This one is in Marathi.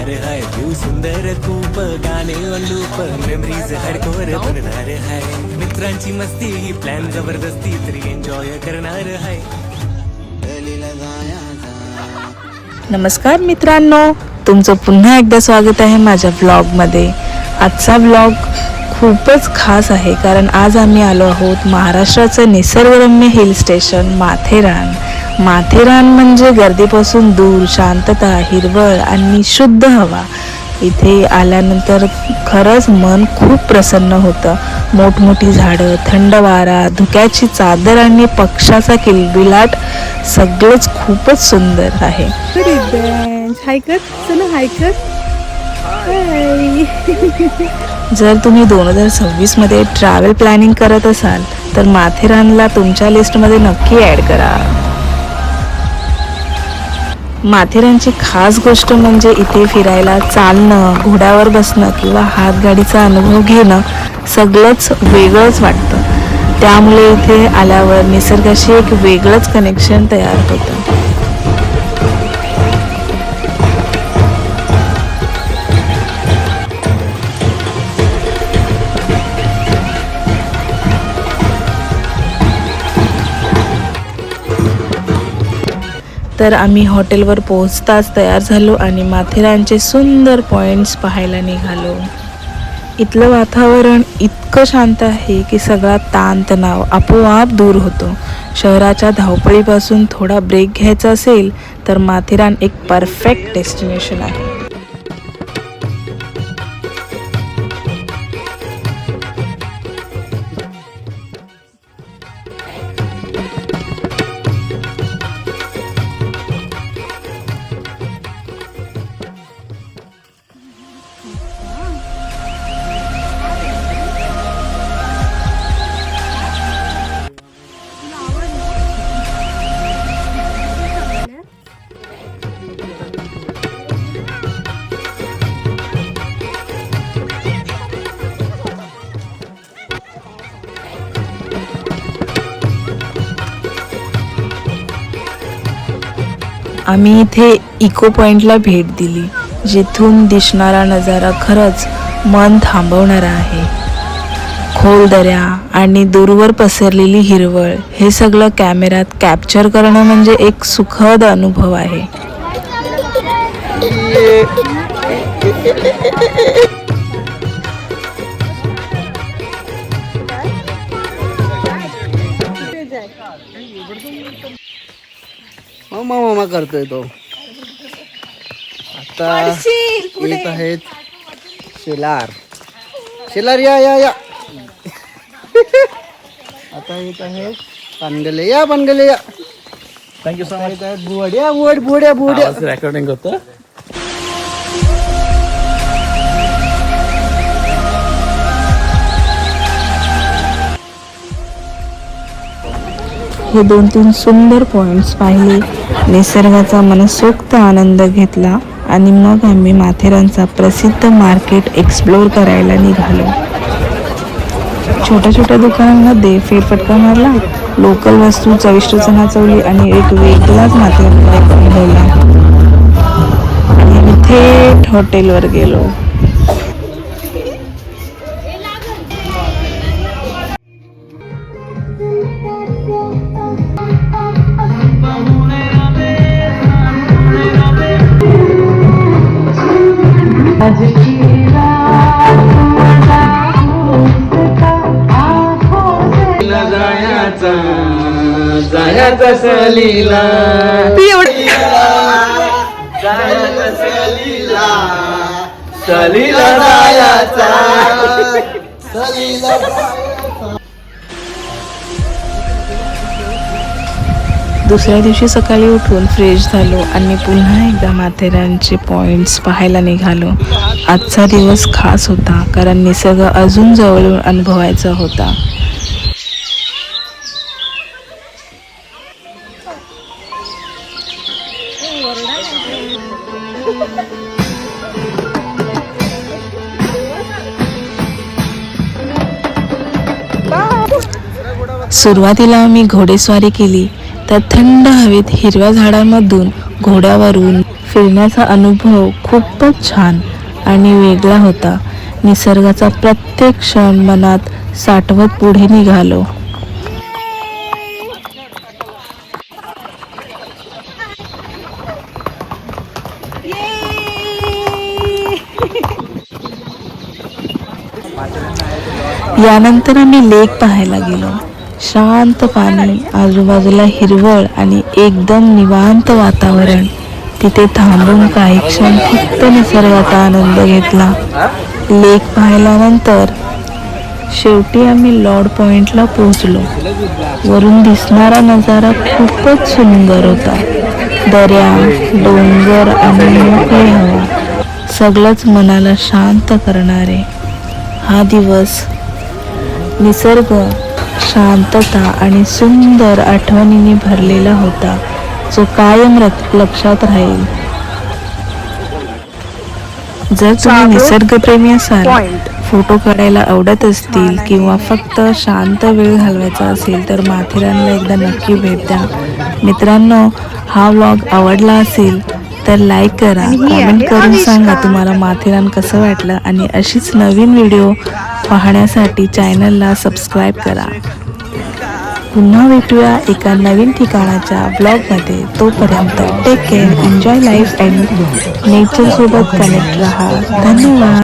बनणार हाय व्यू सुंदर खूप गाणे लूप मेमरीज हडकोर बनणार हाय मित्रांची मस्ती प्लॅन जबरदस्ती तरी एन्जॉय करणार हाय. नमस्कार मित्रांनो, तुमचं पुन्हा एकदा स्वागत आहे माझ्या व्लॉगमध्ये. आजचा व्लॉग खूपच खास आहे कारण आज आम्ही आलो आहोत महाराष्ट्राचं निसर्गरम्य हिल स्टेशन माथेरान. माथेरान म्हणजे गर्दीपासून दूर, शांतता, हिरवळ आणि शुद्ध हवा. इथे आल्यानंतर खरंच मन खूप प्रसन्न होतं. मोठमोठी झाडं, थंड वारा, धुक्याची चादर आणि पक्षाचा किलबिलाट सगळंच खूपच सुंदर आहे. जर तुम्ही 2026 मध्ये ट्रॅव्हल प्लॅनिंग करत असाल तर माथेरानला तुमच्या लिस्टमध्ये नक्की ॲड करा. माथेरानची खास गोष्ट म्हणजे इथे फिरायला चालणं, घोड्यावर बसणं किंवा हातगाडीचा अनुभव घेणं सगळंच वेगळंच वाटतं. त्यामुळे इथे आल्यावर निसर्गाशी एक वेगळंच कनेक्शन तयार होतं. तर आम्ही हॉटेलवर पोहोचताच तयार झालो आणि माथेरानचे सुंदर पॉईंट्स पाहायला निघालो. इथलं वातावरण इतकं शांत आहे की सगळा ताणतणाव आपोआप दूर होतो. शहराच्या धावपळीपासून थोडा ब्रेक घ्यायचा असेल तर माथेरान एक परफेक्ट डेस्टिनेशन आहे. आम्ही इथे इको पॉइंटला भेट दिली, जिथून दिसणारा नजारा खरंच मन थांबवणारा आहे. खोल दऱ्या आणि दूरवर पसरलेली हिरवळ हे सगळं कॅमेऱ्यात कॅप्चर करणं म्हणजे एक सुखद अनुभव आहे. मामा करतोय तो. आता येत आहेत शेलार या या या. आता येत आहे पानगले या थँक्यू सो मच. बुवड्या रेकॉर्डिंग होतं. हे 2-3 सुंदर पॉइंट्स पाहिले, निसर्गाचा मनसोक्त आनंद घेतला आणि मग आम्ही माथेरानचा प्रसिद्ध मार्केट एक्सप्लोर करायला निघालो. छोट्या छोट्या दुकानांमध्ये फेरफटका मारला, लोकल वस्तू चविष्ट नाचवली आणि एक वेगळाच माथेरान अनुभवला. आणि आम्ही थेट हॉटेलवर गेलो. जायाचा सलीला जायाचा. दुसऱ्या दिवशी सकाळी उठून फ्रेश झालो आणि पुन्हा एकदा माथेरानचे पॉइंट्स पाहायला निघालो. आजचा दिवस खास होता कारण निसर्ग अजून जवळून अनुभवायचा होता. सुरुवातीला आम्ही घोडेस्वारी केली, तर थंड हवेत हिरव्या झाडांमधून घोड्यावरून फिरण्याचा अनुभव खूपच छान आणि वेगळा होता. निसर्गाचा प्रत्येक क्षण मनात साठवत पुढे निघालो. यानंतर आम्ही लेक पाहायला गेलो. शांत पाणी, आजूबाजूला हिरवळ आणि एकदम निवांत वातावरण. तिथे थांबून काही क्षण फक्त निसर्गाचा आनंद घेतला. लेक पाहिल्यानंतर शेवटी आम्ही लॉर्ड पॉइंटला पोहोचलो. वरून दिसणारा नजारा खूपच सुंदर होता. दर्या, डोंगर आणि मोकळी हवा, सगळंच मनाला शांत करणारे. हा दिवस निसर्ग, शांतता आणि सुंदर आठवणींनी भरलेला होता, जो कायम लक्षात राहील. जर तुम्ही निसर्गप्रेमी असाल, फोटो काढायला आवडत असतील किंवा फक्त शांत वेळ घालवायचा असेल तर माथेरानला एकदा नक्की भेट द्या. मित्रांनो, हा व्लॉग आवडला असेल तर लाईक करा, कमेंट करून सांगा तुम्हाला माथेरान कसं वाटलं आणि अशीच नवीन व्हिडिओ पाहण्यासाठी चॅनलला सबस्क्राईब करा. पुन्हा भेटूया एका नवीन ठिकाणाच्या ब्लॉगमध्ये. तोपर्यंत take care, enjoy life and नेचरसोबत कनेक्ट राहा. धन्यवाद.